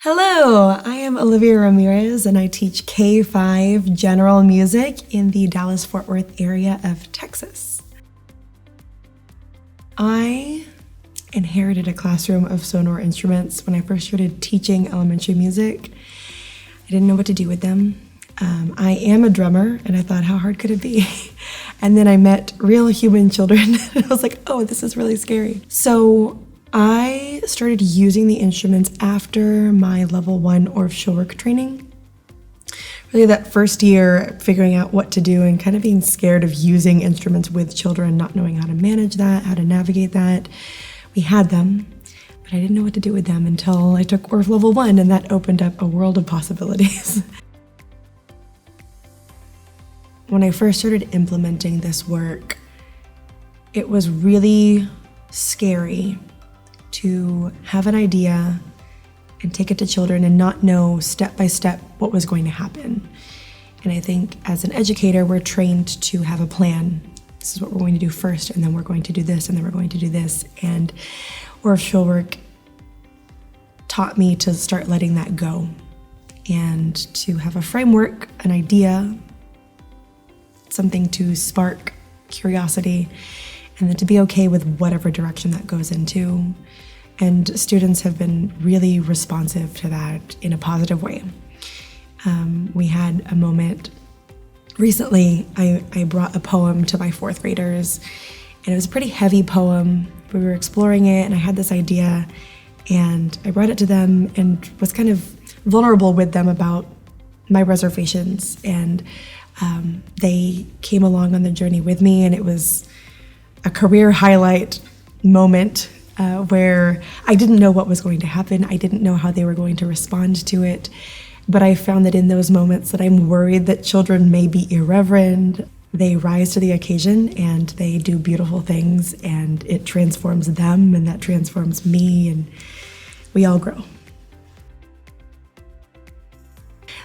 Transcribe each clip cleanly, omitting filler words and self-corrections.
Hello, I am Olivia Ramirez and I teach K-5 general music in the Dallas-Fort Worth area of Texas. I inherited a classroom of SONOR instruments when I first started teaching elementary music. I didn't know what to do with them. I am a drummer and I thought, how hard could it be? And then I met real human children and I was like, oh, this is really scary. So I started using the instruments after my level 1 Orff showwork training. Really that first year, figuring out what to do and kind of being scared of using instruments with children, not knowing how to manage that, how to navigate that. We had them, but I didn't know what to do with them until I took Orff level 1, and that opened up a world of possibilities. When I first started implementing this work, it was really scary to have an idea and take it to children and not know step by step what was going to happen. And I think as an educator, we're trained to have a plan. This is what we're going to do first, and then we're going to do this, and then we're going to do this. And Orff showwork taught me to start letting that go and to have a framework, an idea, something to spark curiosity, and then to be okay with whatever direction that goes into. And students have been really responsive to that in a positive way. We had a moment recently, I brought a poem to my 4th graders, and it was a pretty heavy poem. We were exploring it, and I had this idea, and I brought it to them and was kind of vulnerable with them about my reservations. And they came along on the journey with me, and it was a career highlight moment where I didn't know what was going to happen. I didn't know how they were going to respond to it. But I found that in those moments that I'm worried that children may be irreverent, they rise to the occasion and they do beautiful things, and it transforms them, and that transforms me, and we all grow.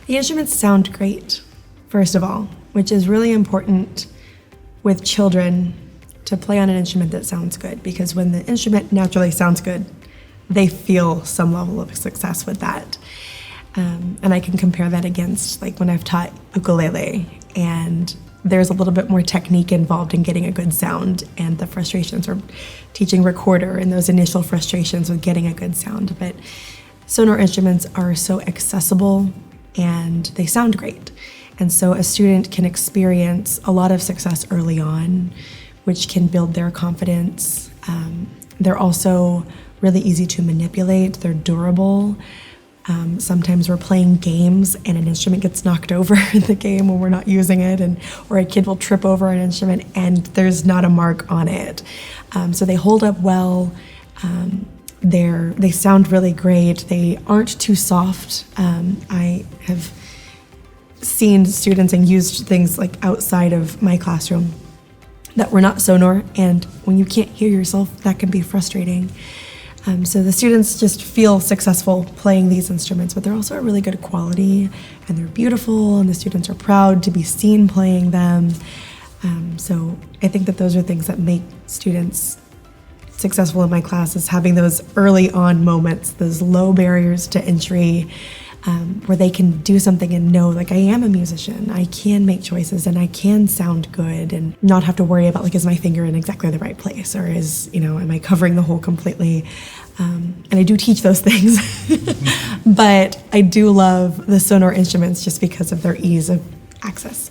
The instruments sound great, first of all, which is really important with children, to play on an instrument that sounds good, because when the instrument naturally sounds good, they feel some level of success with that. And I can compare that against like when I've taught ukulele, and there's a little bit more technique involved in getting a good sound, and the frustrations, or teaching recorder and those initial frustrations with getting a good sound. But SONOR instruments are so accessible and they sound great. And so a student can experience a lot of success early on, which can build their confidence. They're also really easy to manipulate. They're durable. Sometimes we're playing games and an instrument gets knocked over in the game when we're not using it, or a kid will trip over an instrument and there's not a mark on it. So they hold up well. They sound really great. They aren't too soft. I have seen students and used things like outside of my classroom that were not SONOR, and when you can't hear yourself, that can be frustrating. So the students just feel successful playing these instruments, but they're also a really good quality, and they're beautiful, and the students are proud to be seen playing them. So I think that those are things that make students successful in my class, is having those early on moments, those low barriers to entry, where they can do something and know, like, I am a musician, I can make choices, and I can sound good, and not have to worry about, like, is my finger in exactly the right place, or am I covering the hole completely? And I do teach those things, but I do love the SONOR instruments just because of their ease of access.